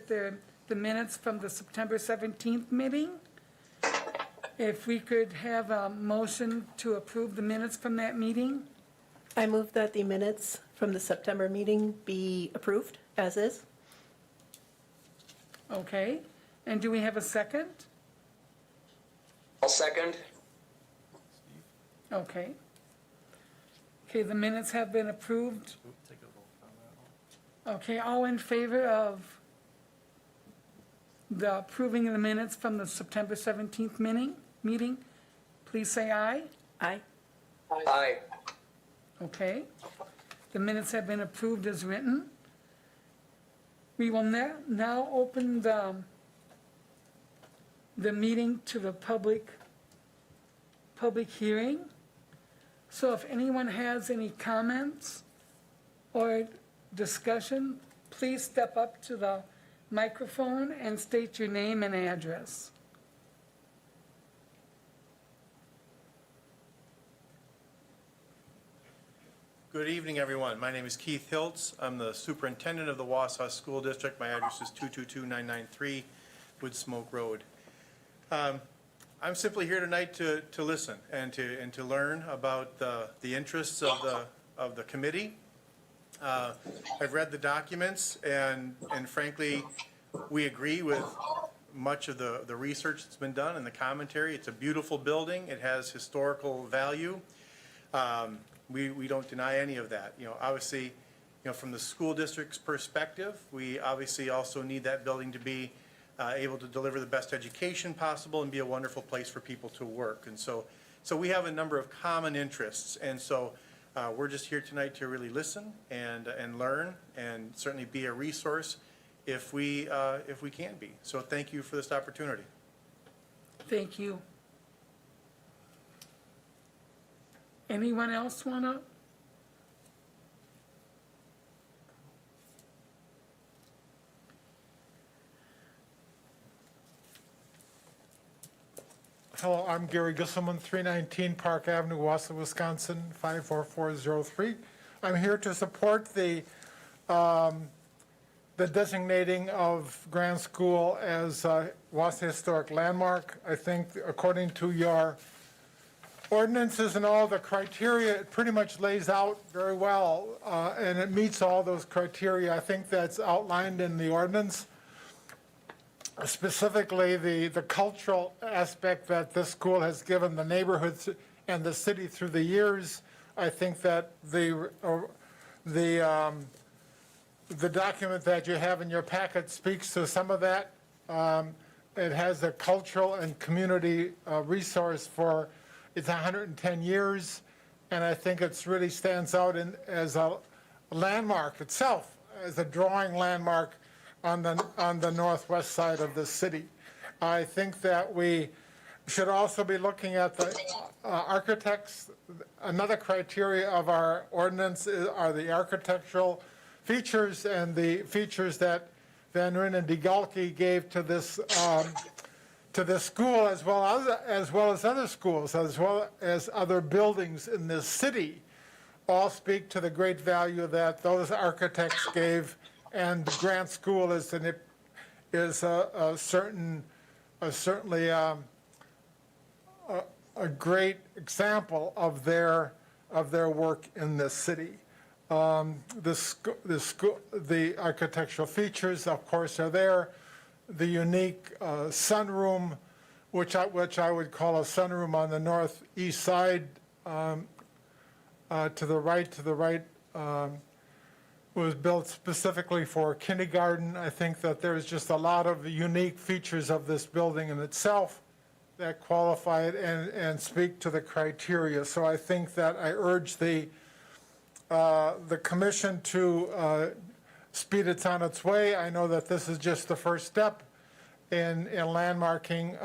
the minutes from the September 17th meeting. If we could have a motion to approve the minutes from that meeting. I move that the minutes from the September meeting be approved as is. Okay, and do we have a second? I'll second. Okay. Okay, the minutes have been approved. Okay, all in favor of the approving of the minutes from the September 17th meeting, please say aye. Aye. Aye. Okay. The minutes have been approved as written. We will now open the meeting to the public hearing. So if anyone has any comments or discussion, please step up to the microphone and state your name and address. Good evening, everyone. My name is Keith Hiltz. I'm the superintendent of the Wausau School District. My address is 222993 Woodsmoke Road. I'm simply here tonight to listen and to learn about the interests of the committee. I've read the documents, and frankly, we agree with much of the research that's been done and the commentary. It's a beautiful building. It has historical value. We don't deny any of that. You know, obviously, from the school district's perspective, we obviously also need that building to be able to deliver the best education possible and be a wonderful place for people to work. And so we have a number of common interests. And so we're just here tonight to really listen and learn and certainly be a resource if we can be. So thank you for this opportunity. Thank you. Anyone else want to? Hello, I'm Gary Gisselman, 319 Park Avenue, Wausau, Wisconsin, 54403. I'm here to support the designating of Grand School as Wausau Historic Landmark. I think according to your ordinances and all the criteria, it pretty much lays out very well, and it meets all those criteria. I think that's outlined in the ordinance. Specifically, the cultural aspect that this school has given the neighborhoods and the city through the years. I think that the document that you have in your packet speaks to some of that. It has a cultural and community resource for it's 110 years, and I think it really stands out as a landmark itself, as a drawing landmark on the northwest side of the city. I think that we should also be looking at the architects. Another criteria of our ordinance are the architectural features and the features that Van Ryn and DeGalke gave to this school, as well as other schools, as well as other buildings in this city, all speak to the great value that those architects gave. And Grant School is certainly a great example of their work in this city. The architectural features, of course, are there. The unique sunroom, which I would call a sunroom on the northeast side, to the right. Was built specifically for kindergarten. I think that there's just a lot of unique features of this building in itself that qualify it and speak to the criteria. So I think that I urge the commission to speed it on its way. I know that this is just the first step in landmarking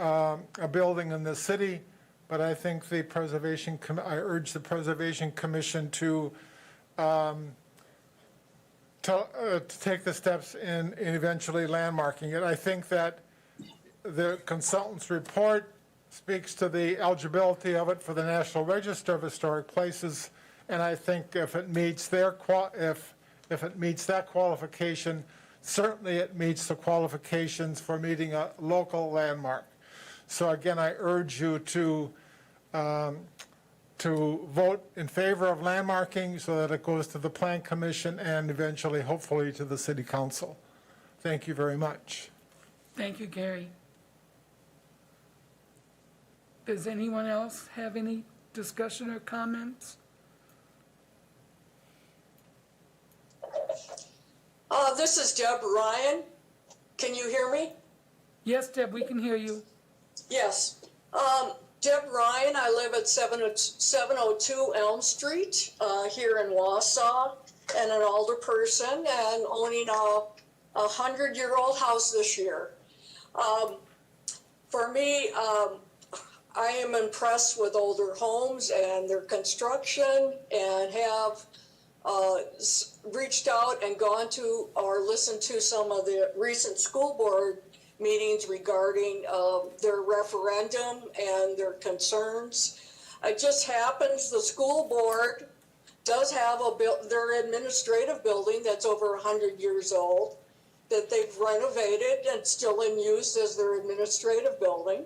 a building in the city, but I think I urge the Preservation Commission to take the steps in eventually landmarking it. I think that the consultant's report speaks to the eligibility of it for the National Register of Historic Places, and I think if it meets that qualification, certainly it meets the qualifications for meeting a local landmark. So again, I urge you to vote in favor of landmarking so that it goes to the Plan Commission and eventually, hopefully, to the City Council. Thank you very much. Thank you, Gary. Does anyone else have any discussion or comments? This is Deb Ryan. Can you hear me? Yes, Deb, we can hear you. Yes. Deb Ryan, I live at 702 Elm Street here in Wausau, and an older person, and owning a 100-year-old house this year. For me, I am impressed with older homes and their construction, and have reached out and gone to or listened to some of the recent school board meetings regarding their referendum and their concerns. It just happens the school board does have their administrative building that's over 100 years old that they've renovated and still in use as their administrative building.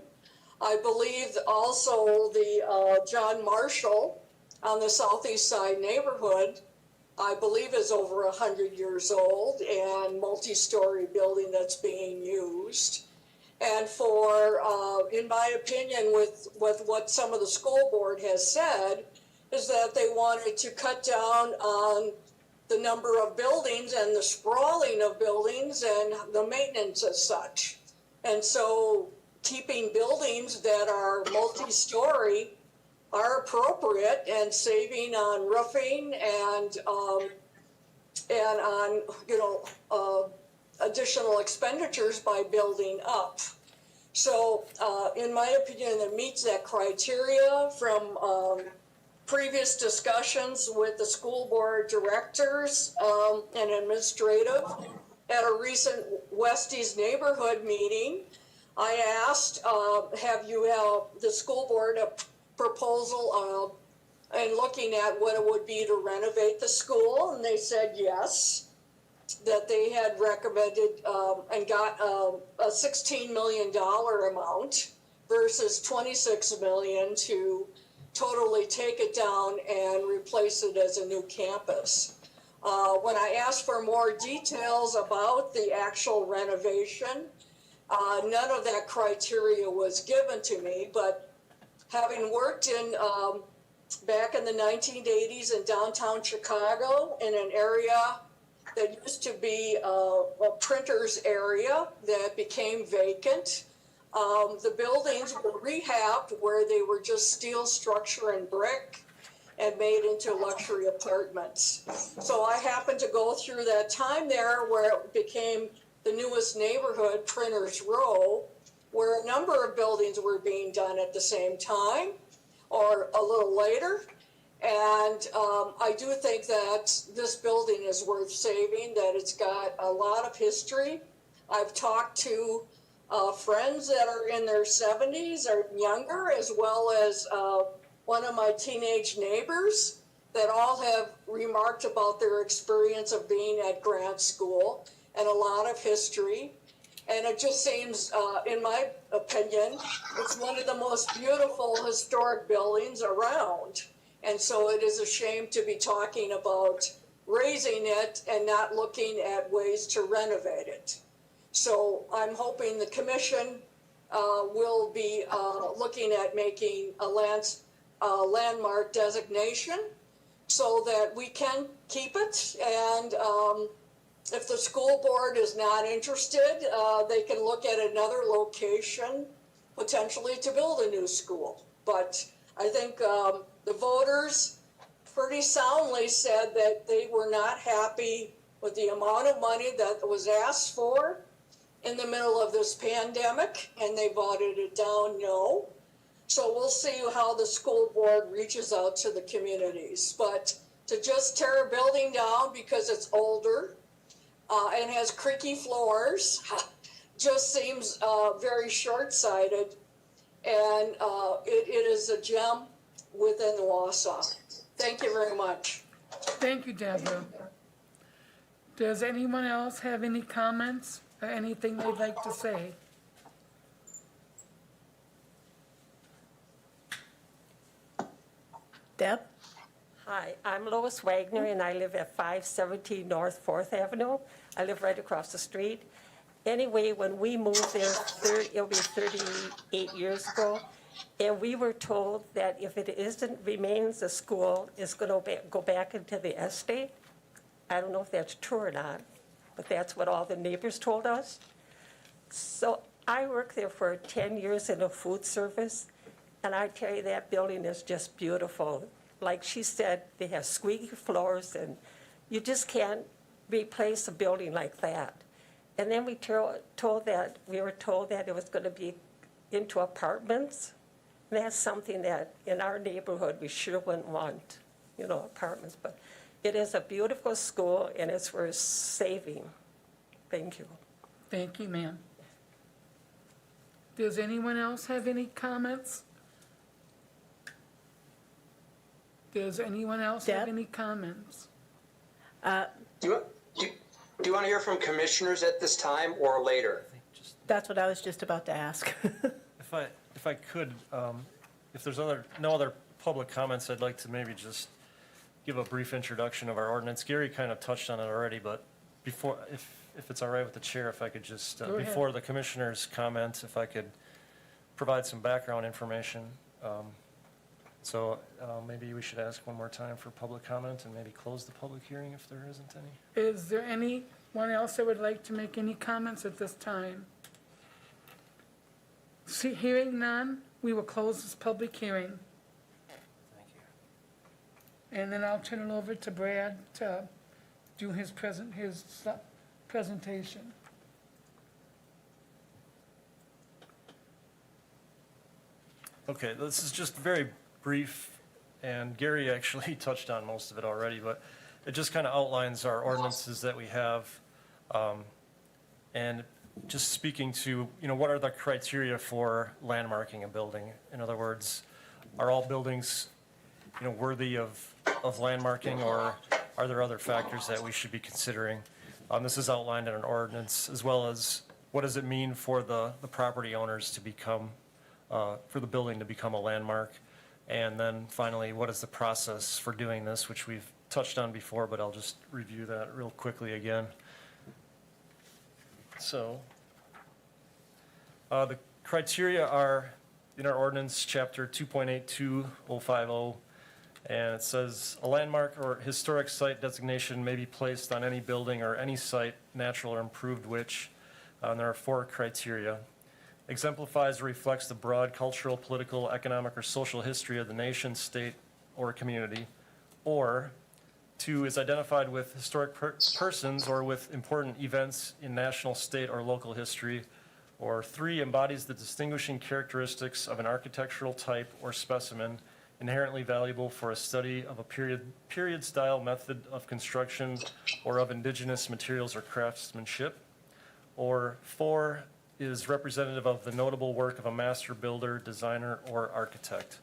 I believe also the John Marshall on the southeast side neighborhood, I believe is over 100 years old and multi-story building that's being used. And for, in my opinion, with what some of the school board has said, is that they wanted to cut down on the number of buildings and the sprawling of buildings and the maintenance as such. And so keeping buildings that are multi-story are appropriate, and saving on roofing and on, additional expenditures by building up. So in my opinion, it meets that criteria from previous discussions with the school board directors and administrative. At a recent Westies neighborhood meeting, I asked, have the school board a proposal and looking at what it would be to renovate the school, and they said yes, that they had recommended and got a $16 million amount versus $26 million to totally take it down and replace it as a new campus. When I asked for more details about the actual renovation, none of that criteria was given to me, but having worked in back in the 1980s in downtown Chicago in an area that used to be a printer's area that became vacant, the buildings were rehabbed where they were just steel structure and brick and made into luxury apartments. So I happened to go through that time there where it became the newest neighborhood, Printers Row, where a number of buildings were being done at the same time or a little later. And I do think that this building is worth saving, that it's got a lot of history. I've talked to friends that are in their 70s or younger, as well as one of my teenage neighbors that all have remarked about their experience of being at grant school and a lot of history. And it just seems, in my opinion, it's one of the most beautiful historic buildings around. And so it is a shame to be talking about raising it and not looking at ways to renovate it. So I'm hoping the commission will be looking at making a landmark designation so that we can keep it. And if the school board is not interested, they can look at another location potentially to build a new school. But I think the voters pretty soundly said that they were not happy with the amount of money that was asked for in the middle of this pandemic, and they voted it down no. So we'll see how the school board reaches out to the communities. But to just tear a building down because it's older and has creaky floors just seems very short-sighted. And it is a gem within the Wausau. Thank you very much. Thank you, Deborah. Does anyone else have any comments or anything they'd like to say? Deb? Hi, I'm Lois Wagner, and I live at 517 North 4th Avenue. I live right across the street. Anyway, when we moved there, it'll be 38 years ago, and we were told that if it remains a school, it's going to go back into the estate. I don't know if that's true or not, but that's what all the neighbors told us. So I worked there for 10 years in a food service, and I tell you, that building is just beautiful. Like she said, they have squeaky floors, and you just can't replace a building like that. And then we were told that it was going to be into apartments. And that's something that in our neighborhood we sure wouldn't want, apartments. But it is a beautiful school, and it's worth saving. Thank you. Thank you, ma'am. Does anyone else have any comments? Does anyone else have Deb? any comments? Do you want to hear from commissioners at this time or later? That's what I was just about to ask. If I could, if there's no other public comments, I'd like to maybe just give a brief introduction of our ordinance. Gary kind of touched on it already, but before, if it's all right with the chair, if I could just, Go ahead. before the commissioners' comment, if I could provide some background information. So maybe we should ask one more time for public comment and maybe close the public hearing if there isn't any. Is there anyone else that would like to make any comments at this time? Hearing none, we will close this public hearing. Thank you. And then I'll turn it over to Brad to do his presentation. Okay, this is just very brief, and Gary actually touched on most of it already, but it just kind of outlines our ordinances that we have. And just speaking to, what are the criteria for landmarking a building? In other words, are all buildings, worthy of landmarking, or are there other factors that we should be considering? This is outlined in an ordinance, as well as what does it mean for the property owners to become, for the building to become a landmark? And then finally, what is the process for doing this, which we've touched on before, but I'll just review that real quickly again. So, the criteria are in our ordinance, chapter 2.82050, and it says, a landmark or historic site designation may be placed on any building or any site, natural or improved, which, and there are 4 criteria. Exemplifies or reflects the broad cultural, political, economic, or social history of the nation, state, or community. Or 2, is identified with historic persons or with important events in national, state, or local history. Or 3, embodies the distinguishing characteristics of an architectural type or specimen inherently valuable for a study of a period-style method of construction or of indigenous materials or craftsmanship. Or 4, is representative of the notable work of a master builder, designer, or architect.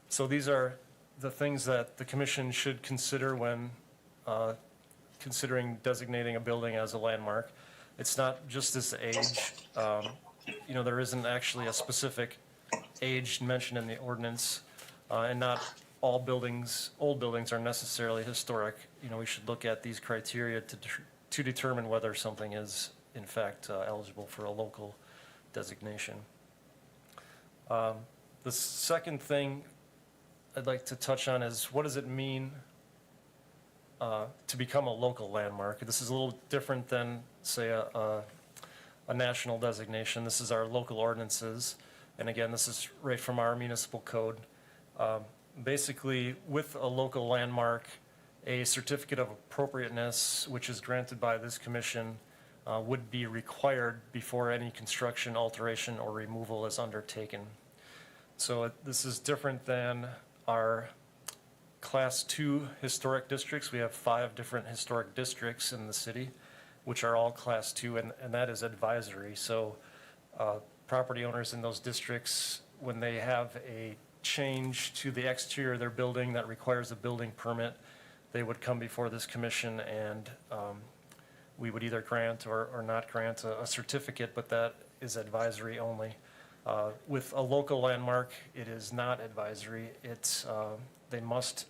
So these are the things that the commission should consider when considering designating a building as a landmark. It's not just this age. There isn't actually a specific age mentioned in the ordinance, and not all buildings, old buildings, are necessarily historic. We should look at these criteria to determine whether something is in fact eligible for a local designation. The second thing I'd like to touch on is, what does it mean to become a local landmark? This is a little different than, say, a national designation. This is our local ordinances, and again, this is right from our municipal code. Basically, with a local landmark, a certificate of appropriateness, which is granted by this commission, would be required before any construction, alteration, or removal is undertaken. So this is different than our Class 2 historic districts. We have 5 different historic districts in the city, which are all Class 2, and that is advisory. So property owners in those districts, when they have a change to the exterior of their building that requires a building permit, they would come before this commission and we would either grant or not grant a certificate, but that is advisory only. With a local landmark, it is not advisory. It's, they must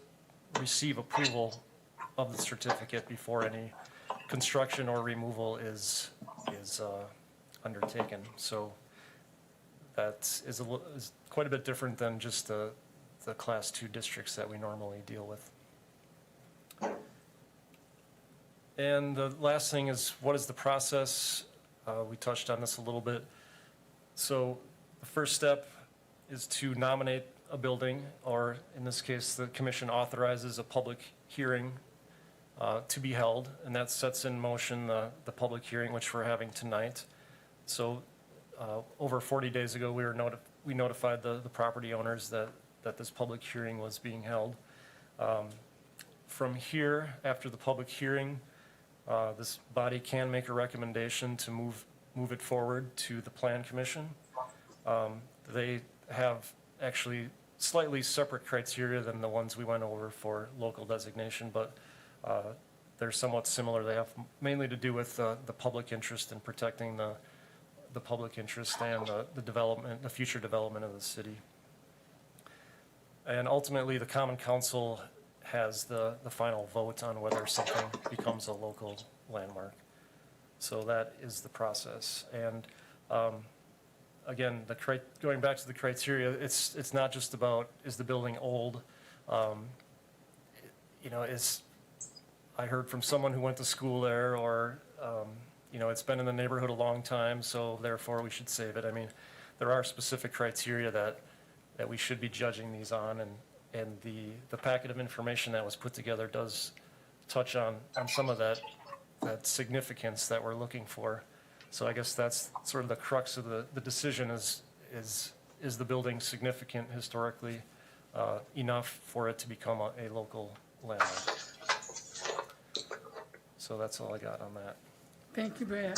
receive approval of the certificate before any construction or removal is undertaken. So that is is quite a bit different than just the Class 2 districts that we normally deal with. And the last thing is, what is the process? We touched on this a little bit. So the first step is to nominate a building, or in this case, the commission authorizes a public hearing to be held, and that sets in motion the public hearing, which we're having tonight. So over 40 days ago, we notified the property owners that this public hearing was being held. From here, after the public hearing, this body can make a recommendation to move it forward to the Plan Commission. They have actually slightly separate criteria than the ones we went over for local designation, but they're somewhat similar. They have mainly to do with the public interest in protecting the public interest and the development, the future development of the city. And ultimately, the Common Council has the final vote on whether something becomes a local landmark. So that is the process. And again, going back to the criteria, it's not just about, is the building old? I heard from someone who went to school there, or it's been in the neighborhood a long time, so therefore we should save it. I mean, there are specific criteria that we should be judging these on, and the packet of information that was put together does touch on some of that significance that we're looking for. So I guess that's sort of the crux of the decision is the building significant historically enough for it to become a local landmark? So that's all I got on that. Thank you, Brad.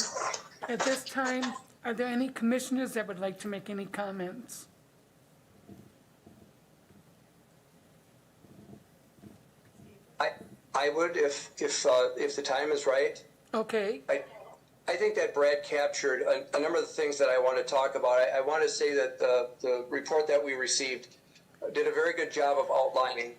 At this time, are there any commissioners that would like to make any comments? I would, if the time is right. Okay, I think that Brad captured a number of the things that I want to talk about. I want to say that the report that we received did a very good job of outlining.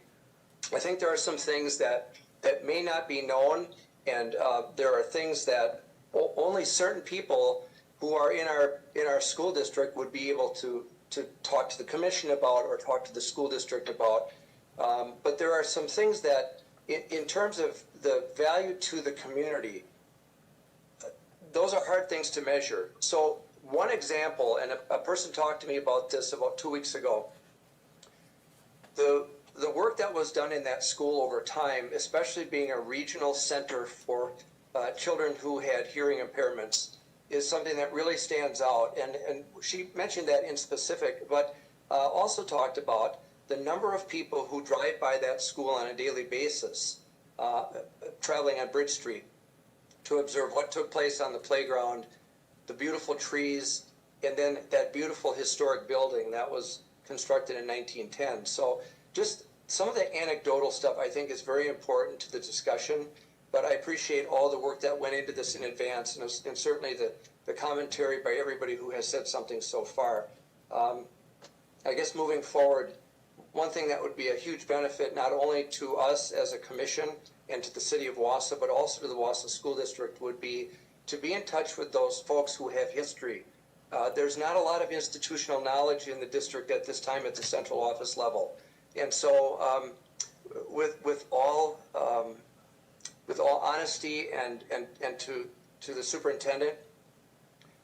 I think there are some things that may not be known, and there are things that only certain people who are in our school district would be able to talk to the commission about or talk to the school district about. But there are some things that, in terms of the value to the community, those are hard things to measure. So one example, and a person talked to me about this about 2 weeks ago, the work that was done in that school over time, especially being a regional center for children who had hearing impairments, is something that really stands out. And she mentioned that in specific, but also talked about the number of people who drive by that school on a daily basis, traveling on Bridge Street, to observe what took place on the playground, the beautiful trees, and then that beautiful historic building that was constructed in 1910. So just some of the anecdotal stuff I think is very important to the discussion, but I appreciate all the work that went into this in advance, and certainly the commentary by everybody who has said something so far. I guess moving forward, one thing that would be a huge benefit not only to us as a commission and to the city of Wausau, but also to the Wausau School District, would be to be in touch with those folks who have history. There's not a lot of institutional knowledge in the district at this time at the central office level. And so with all honesty and to the superintendent,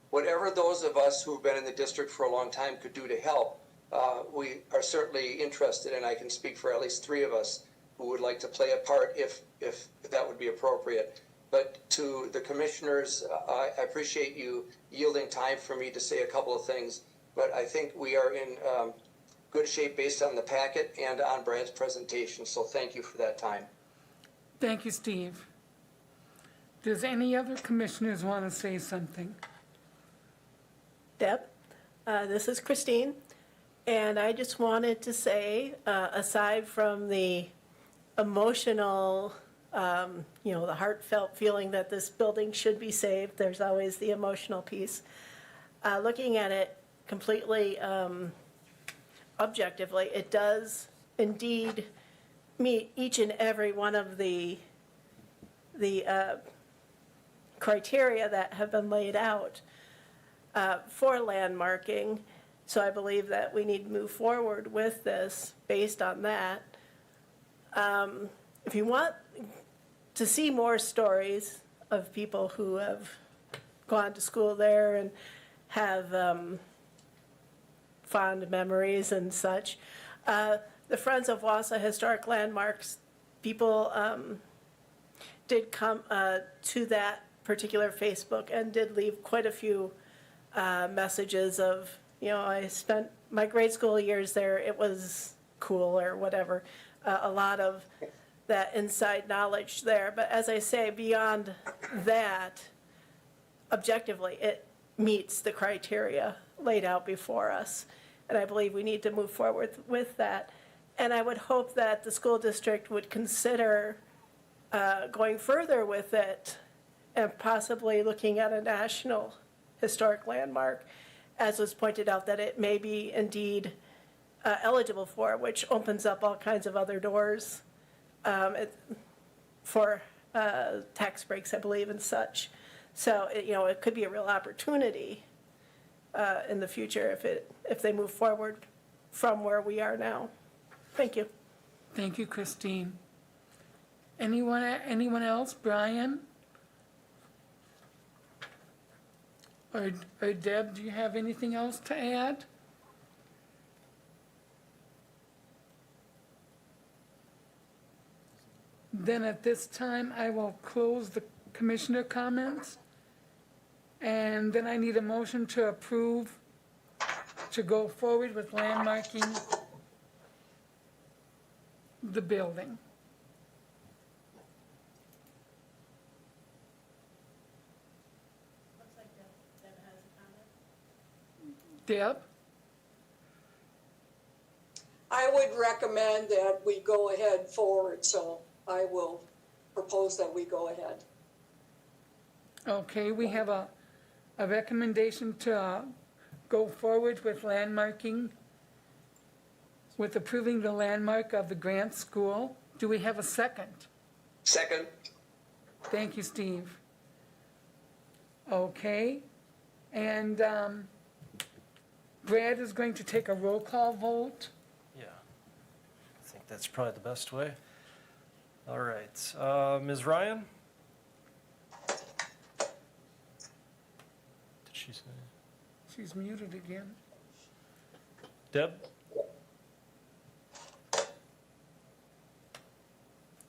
whatever those of us who've been in the district for a long time could do to help, we are certainly interested, and I can speak for at least 3 of us who would like to play a part if that would be appropriate. But to the commissioners, I appreciate you yielding time for me to say a couple of things, but I think we are in good shape based on the packet and on Brad's presentation, so thank you for that time. thank you, Steve. Does any other commissioners want to say something? Deb, this is Christine, and I just wanted to say, aside from the emotional the heartfelt feeling that this building should be saved. There's always the emotional piece. Looking at it completely objectively, it does indeed meet each and every one of the criteria that have been laid out for landmarking. So I believe that we need to move forward with this based on that. If you want to see more stories of people who have gone to school there and have fond memories and such, the Friends of Wausau Historic Landmarks people did come to that particular Facebook and did leave quite a few messages of, I spent my grade school years there, it was cool or whatever, a lot of that inside knowledge there. But as I say, beyond that, objectively, it meets the criteria laid out before us. And I believe we need to move forward with that. And I would hope that the school district would consider going further with it and possibly looking at a national historic landmark, as was pointed out, that it may be indeed eligible for, which opens up all kinds of other doors for tax breaks, I believe, and such. So, it could be a real opportunity in the future if they move forward from where we are now. Thank you. Thank you, Christine. Anyone else? Brian? Or Deb, do you have anything else to add? Then at this time, I will close the commissioner comments. And then I need a motion to approve to go forward with landmarking the building. Looks like Deb has a comment. Deb? I would recommend that we go ahead forward, so I will propose that we go ahead. Okay, we have a recommendation to go forward with landmarking, with approving the landmark of the Grant School. Do we have a second? Second. Thank you, Steve. Okay, and Brad is going to take a roll call vote. Yeah, I think that's probably the best way. All right, Ms. Ryan? Did she say? She's muted again. Deb?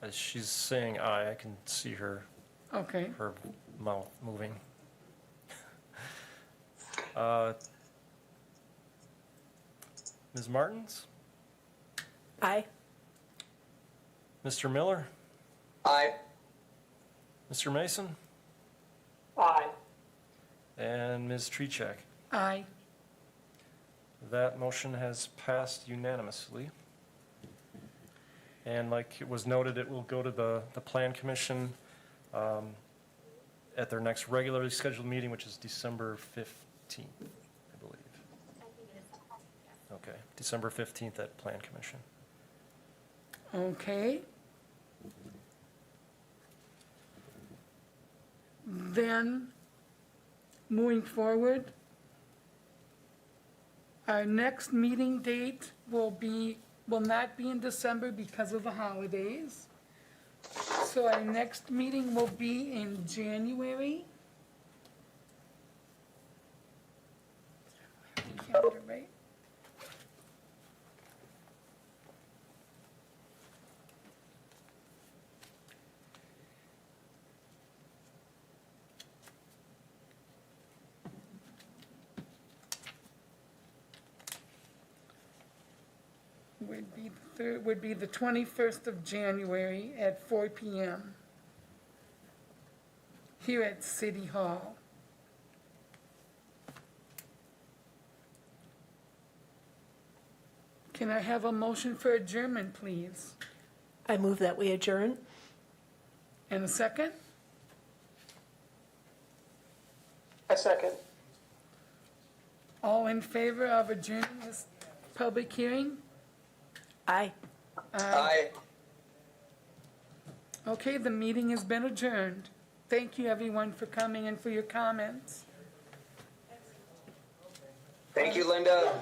As she's saying aye, I can see her Okay, mouth moving. Ms. Martins? Aye. Mr. Miller? Aye. Mr. Mason? Aye. And Ms. Treechak? aye. That motion has passed unanimously. And like it was noted, it will go to the Plan Commission at their next regularly scheduled meeting, which is December 15th, I believe. Okay, December 15th at Plan Commission. Okay. Then, moving forward, our next meeting date will not be in December because of the holidays. So our next meeting will be in January. Calendar, right? Would be the 21st of January at 4 p.m. here at City Hall. Can I have a motion for adjournment, please? I move that we adjourn. And a second? A second. All in favor of adjourning this public hearing? Aye. Aye. Okay, the meeting has been adjourned. Thank you, everyone, for coming and for your comments. Thank you, Linda.